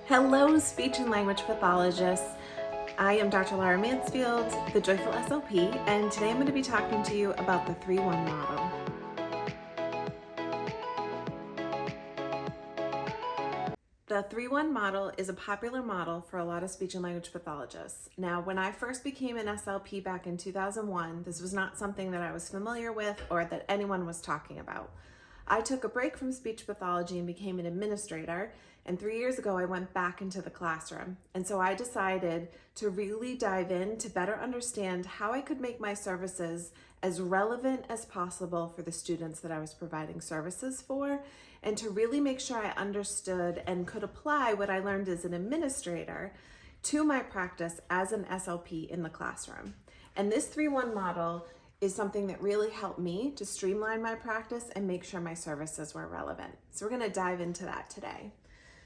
Hello, speech and language pathologists. I am Dr. Laura Mansfield, the Joyful SLP, and today I'm going to be talking to you about the 3-1 model. The 3-1 model is a popular model for a lot of speech and language pathologists. Now, when I first became an SLP back in 2001, this was not something that I was familiar with or that anyone was talking about. I took a break from speech pathology and became an administrator, and 3 years ago I went back into the classroom. And so I decided to really dive in to better understand how I could make my services as relevant as possible for the students that I was providing services for, and to really make sure I understood and could apply what I learned as an administrator to my practice as an SLP in the classroom. And this 3-1 model is something that really helped me to streamline my practice and make sure my services were relevant. So we're going to dive into that today.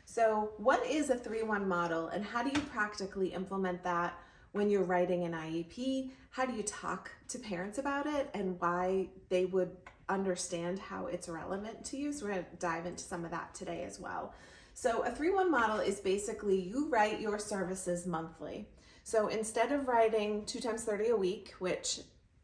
So what is a 3-1 model, and how do you practically implement that when you're writing an IEP? How do you talk to parents about it and why they would understand how it's relevant to you? So we're going to dive into some of that today as well. So a 3-1 model is basically you write your services monthly. So instead of writing 2 times 30 a week, which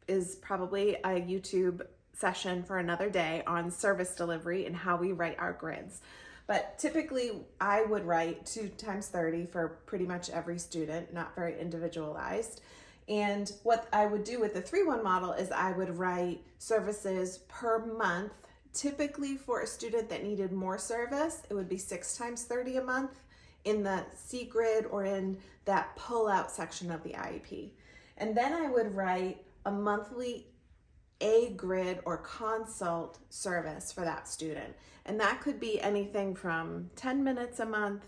is probably a YouTube session for another day on service delivery and how we write our grids. But typically I would write 2 times 30 for pretty much every student, not very individualized. And what I would do with the 3-1 model is I would write services per month. Typically for a student that needed more service, it would be 6 times 30 a month in the C grid or in that pull-out section of the IEP. And then I would write a monthly A grid or consult service for that student. And that could be anything from 10 minutes a month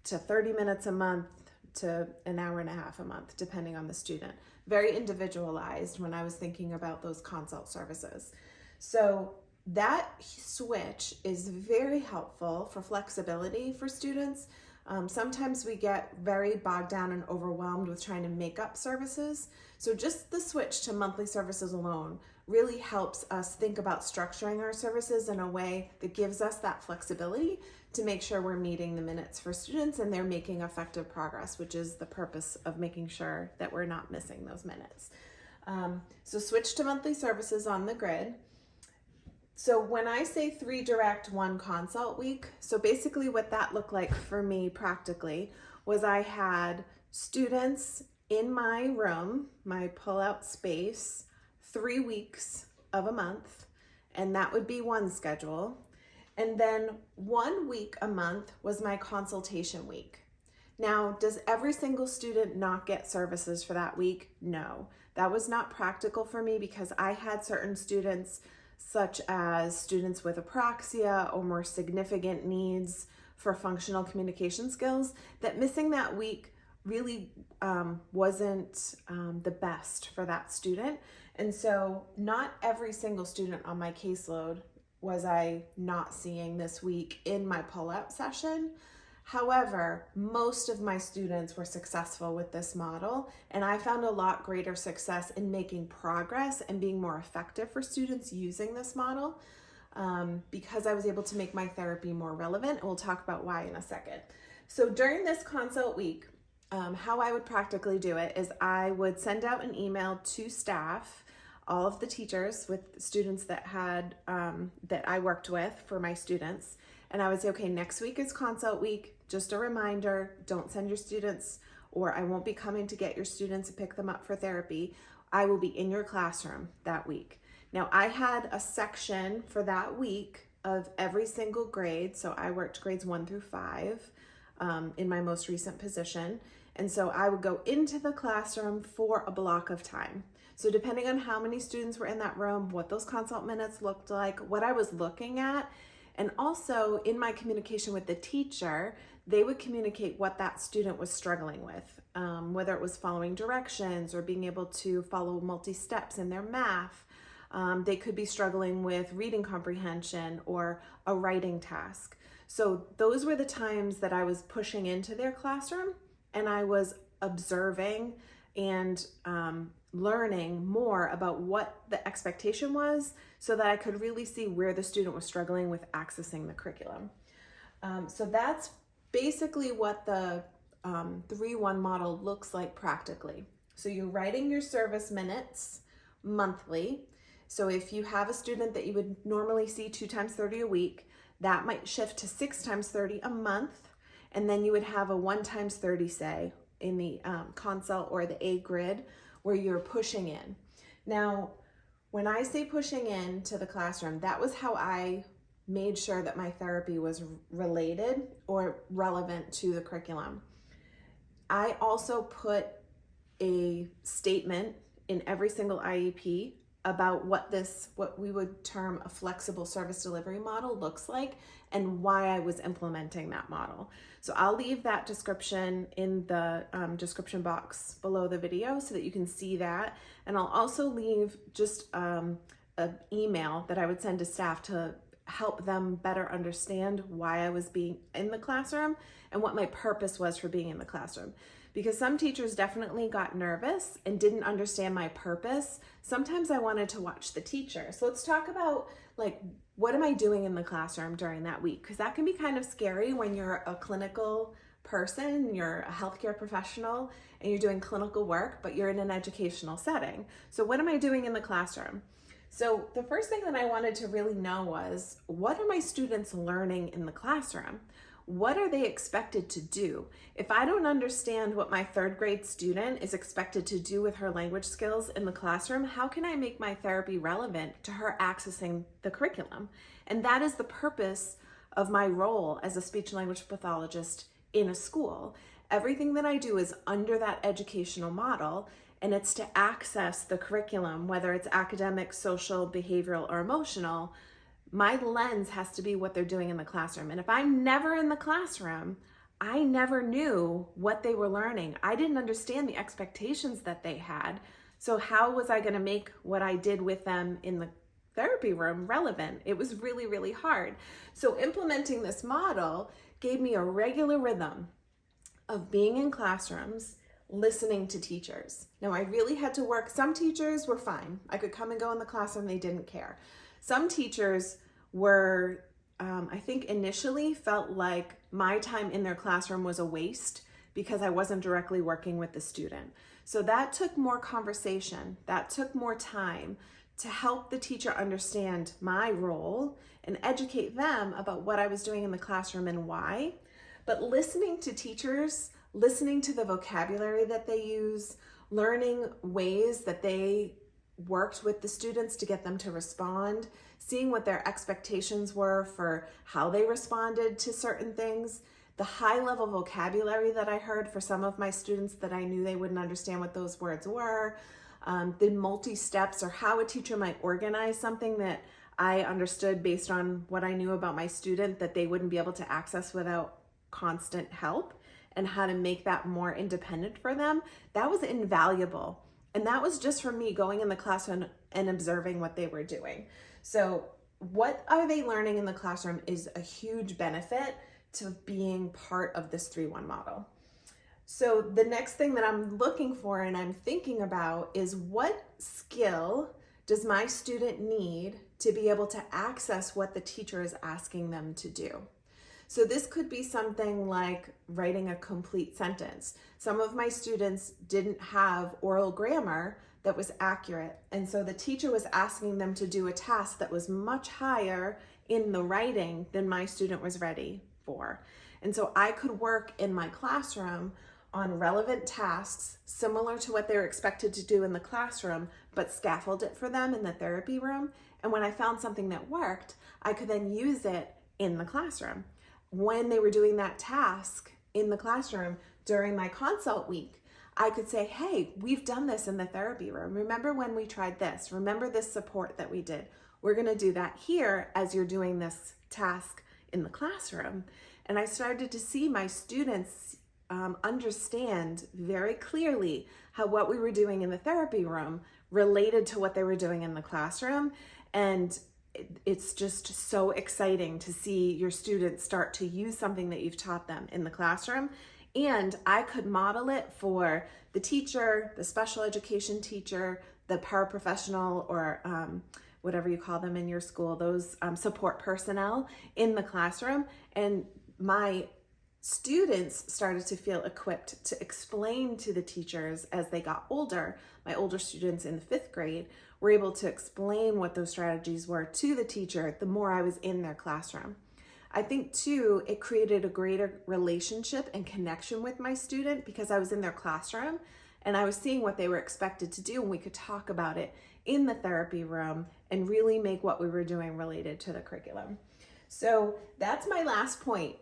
to 30 minutes a month to an hour and a half a month, depending on the student. Very individualized when I was thinking about those consult services. So that switch is very helpful for flexibility for students. Sometimes we get very bogged down and overwhelmed with trying to make up services. So just the switch to monthly services alone really helps us think about structuring our services in a way that gives us that flexibility to make sure we're meeting the minutes for students and they're making effective progress, which is the purpose of making sure that we're not missing those minutes. So switch to monthly services on the grid. So when I say 3 direct, 1 consult week, so basically what that looked like for me practically was I had students in my room, my pull-out space, 3 weeks of a month, and that would be one schedule. And then 1 week a month was my consultation week. Now, does every single student not get services for that week? No, that was not practical for me because I had certain students, such as students with apraxia or more significant needs for functional communication skills, that missing that week really wasn't the best for that student. And so not every single student on my caseload was I not seeing this week in my pull-out session. However, most of my students were successful with this model, and I found a lot greater success in making progress and being more effective for students using this model because I was able to make my therapy more relevant, and we'll talk about why in a second. So during this consult week, how I would practically do it is I would send out an email to staff, all of the teachers with students that had that I worked with for my students. And I would say, okay, next week is consult week. Just a reminder, don't send your students, or I won't be coming to get your students and pick them up for therapy. I will be in your classroom that week. Now, I had a section for that week of every single grade. So I worked grades 1 through 5 in my most recent position. And so I would go into the classroom for a block of time. So depending on how many students were in that room, what those consult minutes looked like, what I was looking at, and also in my communication with the teacher, they would communicate what that student was struggling with, whether it was following directions or being able to follow multi-steps in their math. They could be struggling with reading comprehension or a writing task. So those were the times that I was pushing into their classroom and I was observing and learning more about what the expectation was so that I could really see where the student was struggling with accessing the curriculum. So that's basically what the 3-1 model looks like practically. So you're writing your service minutes monthly. So if you have a student that you would normally see 2 times 30 a week, that might shift to 6 times 30 a month. And then you would have a 1 times 30, say, in the consult or the A grid where you're pushing in. Now, when I say pushing into the classroom, that was how I made sure that my therapy was related or relevant to the curriculum. I also put a statement in every single IEP about what we would term a flexible service delivery model looks like and why I was implementing that model. So I'll leave that description in the description box below the video so that you can see that. And I'll also leave just an email that I would send to staff to help them better understand why I was being in the classroom and what my purpose was for being in the classroom. Because some teachers definitely got nervous and didn't understand my purpose. Sometimes I wanted to watch the teacher. So let's talk about, like, what am I doing in the classroom during that week? Because that can be kind of scary when you're a clinical person, you're a healthcare professional, and you're doing clinical work, but you're in an educational setting. So what am I doing in the classroom? So the first thing that I wanted to really know was, what are my students learning in the classroom? What are they expected to do? If I don't understand what my 3rd grade student is expected to do with her language skills in the classroom, how can I make my therapy relevant to her accessing the curriculum? And that is the purpose of my role as a speech and language pathologist in a school. Everything that I do is under that educational model, and it's to access the curriculum, whether it's academic, social, behavioral, or emotional. My lens has to be what they're doing in the classroom. And if I'm never in the classroom, I never knew what they were learning. I didn't understand the expectations that they had. So how was I going to make what I did with them in the therapy room relevant? It was really, really hard. So implementing this model gave me a regular rhythm of being in classrooms, listening to teachers. Now, I really had to work. Some teachers were fine. I could come and go in the classroom. They didn't care. Some teachers were, I think initially felt like my time in their classroom was a waste because I wasn't directly working with the student. So that took more conversation. That took more time to help the teacher understand my role and educate them about what I was doing in the classroom and why. But listening to teachers, listening to the vocabulary that they use, learning ways that they worked with the students to get them to respond, seeing what their expectations were for how they responded to certain things, the high level vocabulary that I heard for some of my students that I knew they wouldn't understand what those words were, the multi-steps or how a teacher might organize something that I understood based on what I knew about my student that they wouldn't be able to access without constant help, and how to make that more independent for them. That was invaluable. And that was just from me going in the classroom and observing what they were doing. So what are they learning in the classroom is a huge benefit to being part of this 3-1 model. So the next thing that I'm looking for and I'm thinking about is, what skill does my student need to be able to access what the teacher is asking them to do? So this could be something like writing a complete sentence. Some of my students didn't have oral grammar that was accurate. And so the teacher was asking them to do a task that was much higher in the writing than my student was ready for. And so I could work in my classroom on relevant tasks similar to what they were expected to do in the classroom, but scaffold it for them in the therapy room. And when I found something that worked, I could then use it in the classroom. When they were doing that task in the classroom during my consult week, I could say, hey, we've done this in the therapy room. Remember when we tried this? Remember this support that we did? We're going to do that here as you're doing this task in the classroom. And I started to see my students understand very clearly how what we were doing in the therapy room related to what they were doing in the classroom. And it's just so exciting to see your students start to use something that you've taught them in the classroom. And I could model it for the teacher, the special education teacher, the paraprofessional, or whatever you call them in your school, those support personnel in the classroom. And my students started to feel equipped to explain to the teachers as they got older. My older students in the 5th grade were able to explain what those strategies were to the teacher the more I was in their classroom. I think too, it created a greater relationship and connection with my student because I was in their classroom and I was seeing what they were expected to do, and we could talk about it in the therapy room and really make what we were doing related to the curriculum. So that's my last point.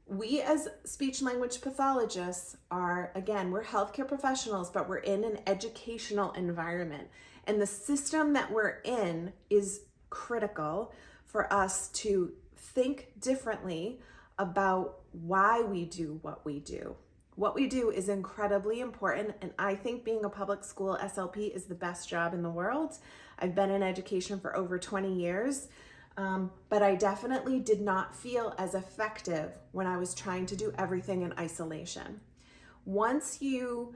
We as speech language pathologists are, again, we're healthcare professionals, but we're in an educational environment. And the system that we're in is critical for us to think differently about why we do what we do. What we do is incredibly important, and I think being a public school SLP is the best job in the world. I've been in education for over 20 years, but I definitely did not feel as effective when I was trying to do everything in isolation. Once you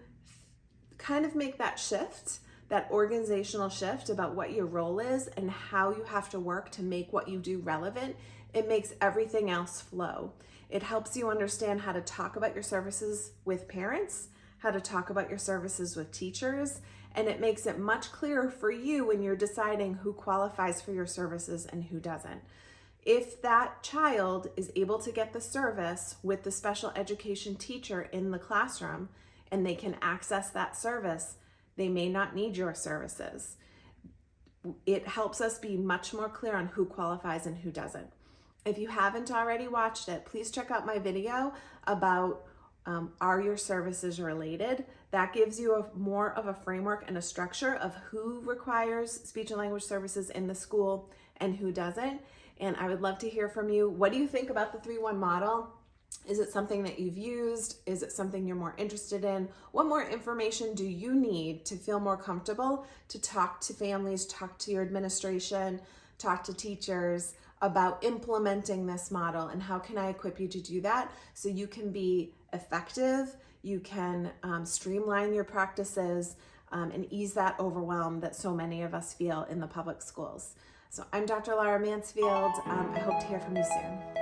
kind of make that shift, that organizational shift about what your role is and how you have to work to make what you do relevant, it makes everything else flow. It helps you understand how to talk about your services with parents, how to talk about your services with teachers, and it makes it much clearer for you when you're deciding who qualifies for your services and who doesn't. If that child is able to get the service with the special education teacher in the classroom and they can access that service, they may not need your services. It helps us be much more clear on who qualifies and who doesn't. If you haven't already watched it, please check out my video about are your services related? That gives you more of a framework and a structure of who requires speech and language services in the school and who doesn't. And I would love to hear from you. What do you think about the 3-1 model? Is it something that you've used? Is it something you're more interested in? What more information do you need to feel more comfortable to talk to families, talk to your administration, talk to teachers about implementing this model, and how can I equip you to do that so you can be effective, you can streamline your practices and ease that overwhelm that so many of us feel in the public schools. So I'm Dr. Laura Mansfield. I hope to hear from you soon.